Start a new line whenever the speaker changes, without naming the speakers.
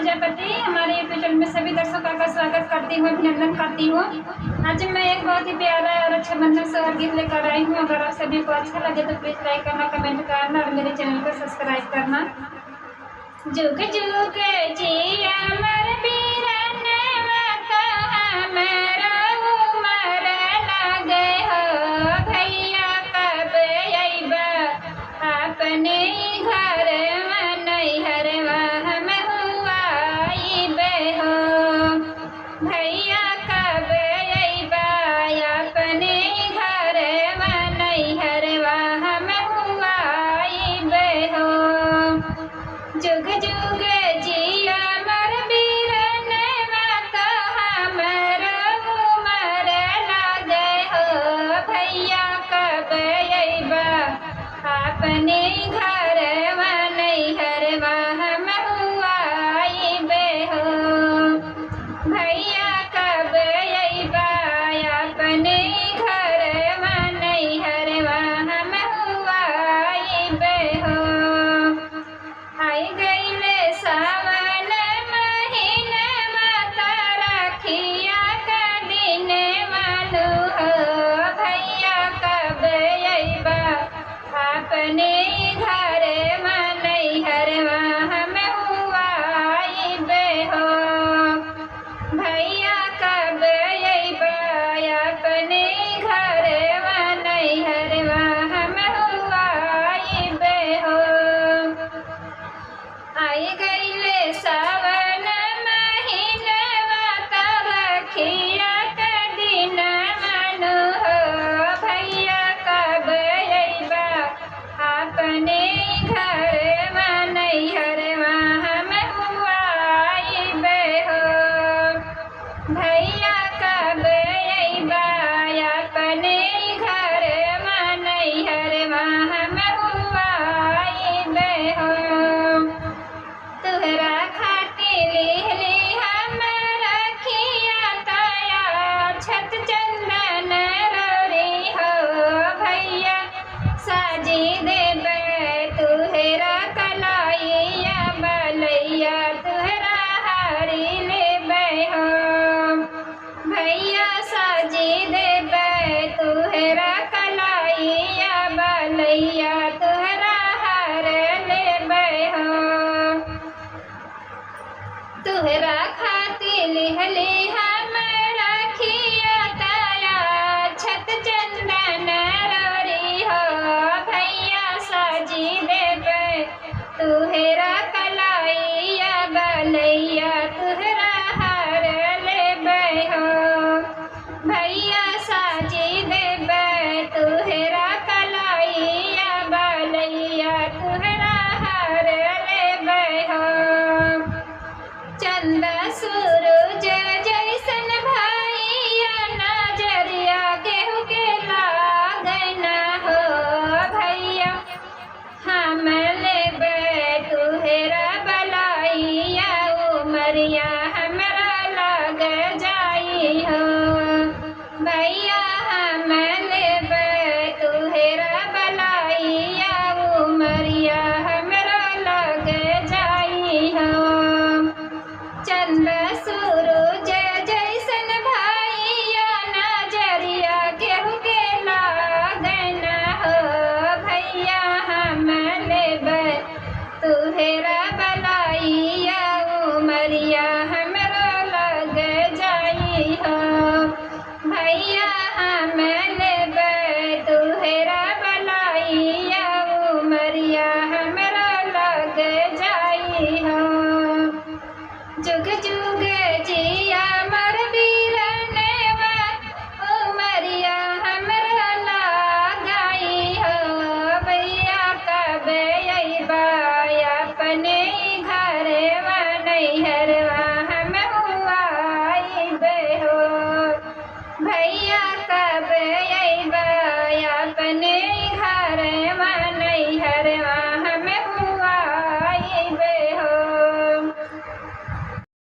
प्रजापति हमारे YouTube channel में सभी दर्शकों का स्वागत करती हूँ, अभिनंदन करती हूँ। आज मैं एक बहुत ही प्यारा और रक्षाबंधन सोहर गीत लेकर आई हूँ। अगर आप सभी को अच्छा लगे तो प्लीज लाइक करना, कमेंट करना और मेरे चैनल को सब्सक्राइब करना। जुग जुग जिया मर बीरनवा हमरा उमर लागे हो, भैया कब अइबा अपने घर नैहरवा हम हुआइबे हो। भैया कब अइबा अपने घर नैहरवा हम हुआइबे हो। जुग जुग जिया मर बीरनवा हमरा उमर लागे हो, भैया कब अइबा अपने घर नैहरवा हम हुआइबे हो। भैया कब अइबा अपने घर नैहरवा हम हुआइबे हो। आई गइले सावन महीनवा राखिया का दिन मालू हो, भैया कब अइबा अपने घर नैहरवा हम हुआइबे हो। भैया कब अइबा अपने घर नैहरवा हम हुआइबे हो। आई गइले सावन महीनवा राखिया का दिन मानू हो, भैया कब अइबा अपने घर नैहरवा हम हुआइबे हो। भैया कब अइबा अपने घर नैहरवा हम हुआइबे हो। तुहरा खातिर लिहली हम रखिया ताया छत चंदन रोरी हो, भैया साजी देबे तुहरा कलाइया बलैया तुहरा हारी लेबे हो। भैया साजी देबे तुहरा कलाइया बलैया तुहरा हार लेबे हो। तुहरा खातिर लिहली हम रखिया ताया छत चंदन रोरी हो, भैया साजी देबे तुहरा कलाइया बलैया तुहरा हार लेबे हो। भैया साजी देबे तुहरा कलाइया बलैया तुहरा हार लेबे हो। चंदा सूरज जैसन भैया नजरिया केहू के लागना हो, भैया हम लेबे तुहरा बलैया उमरिया हमरा लग जाई हो। भैया हम लेबे तुहरा बलैया उमरिया हमरा लग जाई हो। चंदा सूरज जैसन भैया नजरिया केहू के लागना हो, भैया हम लेबे तुहरा बलैया उमरिया हमरा लग जाई हो। भैया हम लेबे तुहरा बलैया उमरिया हमरा लग जाई हो। जुग जुग जिया मर बीरनवा उमरिया हमरा लगाई हो, भैया कब अइबा अपने घर नैहरवा हम हुआइबे हो। भैया